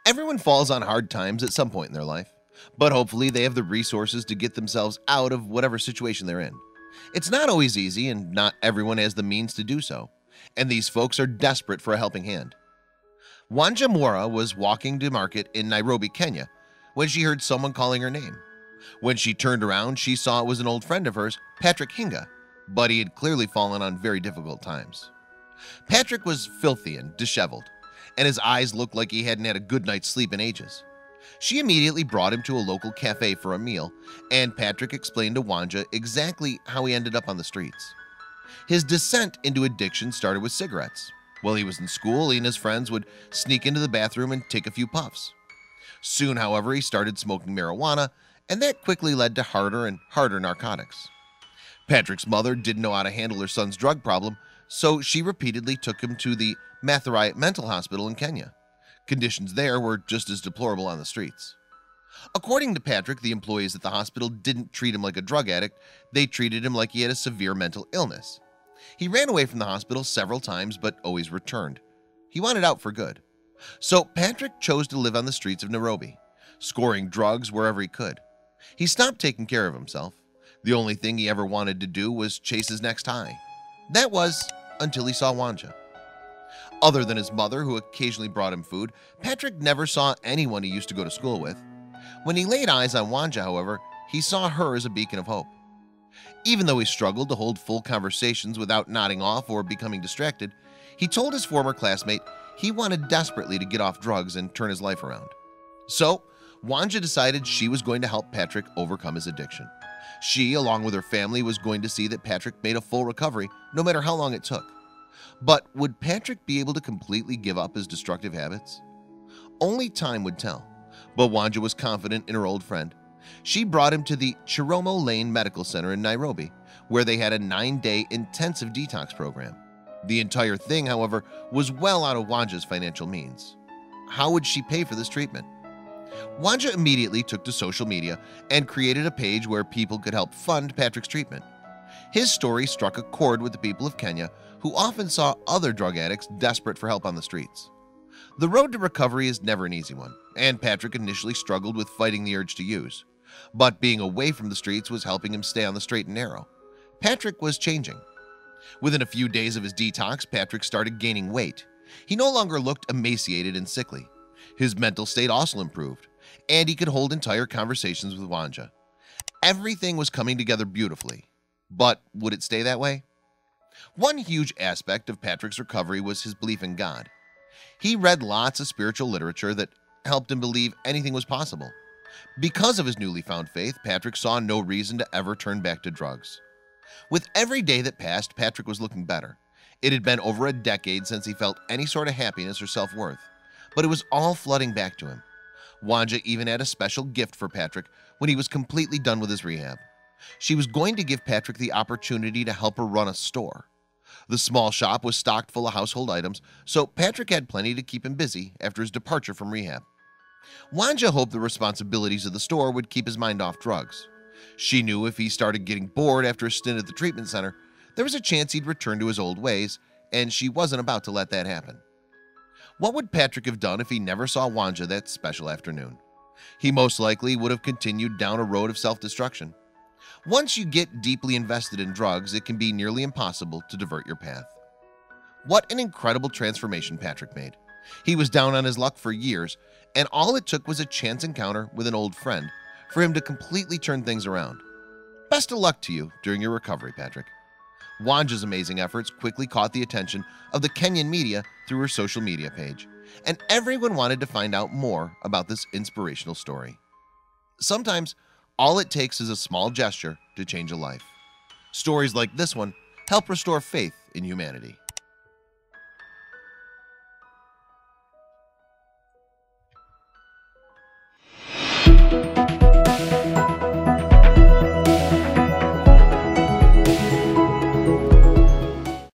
Everyone falls on hard times at some point in their life, but hopefully they have the resources to get themselves out of whatever situation they're in. It's not always easy, and not everyone has the means to do so, and these folks are desperate for a helping hand. Wanja Mora was walking to market in Nairobi, Kenya, when she heard someone calling her name. When she turned around, she saw it was an old friend of hers, Patrick Hinga, but he had clearly fallen on very difficult times. Patrick was filthy and disheveled, and his eyes looked like he hadn't had a good night's sleep in ages. She immediately brought him to a local cafe for a meal, and Patrick explained to Wanja exactly how he ended up on the streets. His descent into addiction started with cigarettes. While he was in school, he and his friends would sneak into the bathroom and take a few puffs. Soon, however, he started smoking marijuana, and that quickly led to harder and harder narcotics. Patrick's mother didn't know how to handle her son's drug problem, so she repeatedly took him to the Mathare Mental Hospital in Kenya. Conditions there were just as deplorable on the streets. According to Patrick, the employees at the hospital didn't treat him like a drug addict, they treated him like he had a severe mental illness. He ran away from the hospital several times but always returned. He wanted out for good. So Patrick chose to live on the streets of Nairobi, scoring drugs wherever he could. He stopped taking care of himself. The only thing he ever wanted to do was chase his next high. That was until he saw Wanja. Other than his mother, who occasionally brought him food, Patrick never saw anyone he used to go to school with. When he laid eyes on Wanja, however, he saw her as a beacon of hope. Even though he struggled to hold full conversations without nodding off or becoming distracted, he told his former classmate he wanted desperately to get off drugs and turn his life around. So Wanja decided she was going to help Patrick overcome his addiction. She, along with her family, was going to see that Patrick made a full recovery, no matter how long it took. But would Patrick be able to completely give up his destructive habits? Only time would tell, but Wanja was confident in her old friend. She brought him to the Chiromo Lane Medical Center in Nairobi, where they had a 9-day intensive detox program. The entire thing, however, was well out of Wanja's financial means. How would she pay for this treatment? Wanja immediately took to social media and created a page where people could help fund Patrick's treatment. His story struck a chord with the people of Kenya, who often saw other drug addicts desperate for help on the streets. The road to recovery is never an easy one, and Patrick initially struggled with fighting the urge to use. But being away from the streets was helping him stay on the straight and narrow. Patrick was changing. Within a few days of his detox, Patrick started gaining weight. He no longer looked emaciated and sickly. His mental state also improved, and he could hold entire conversations with Wanja. Everything was coming together beautifully. But would it stay that way? One huge aspect of Patrick's recovery was his belief in God. He read lots of spiritual literature that helped him believe anything was possible. Because of his newly found faith, Patrick saw no reason to ever turn back to drugs. With every day that passed, Patrick was looking better. It had been over a decade since he felt any sort of happiness or self-worth, but it was all flooding back to him. Wanja even had a special gift for Patrick when he was completely done with his rehab. She was going to give Patrick the opportunity to help her run a store. The small shop was stocked full of household items, so Patrick had plenty to keep him busy after his departure from rehab. Wanja hoped the responsibilities of the store would keep his mind off drugs. She knew if he started getting bored after a stint at the treatment center, there was a chance he'd return to his old ways, and she wasn't about to let that happen. What would Patrick have done if he never saw Wanja that special afternoon? He most likely would have continued down a road of self-destruction. Once you get deeply invested in drugs, it can be nearly impossible to divert your path. What an incredible transformation Patrick made. He was down on his luck for years, and all it took was a chance encounter with an old friend for him to completely turn things around. Best of luck to you during your recovery, Patrick. Wanja's amazing efforts quickly caught the attention of the Kenyan media through her social media page, and everyone wanted to find out more about this inspirational story. Sometimes, all it takes is a small gesture to change a life. Stories like this one help restore faith in humanity.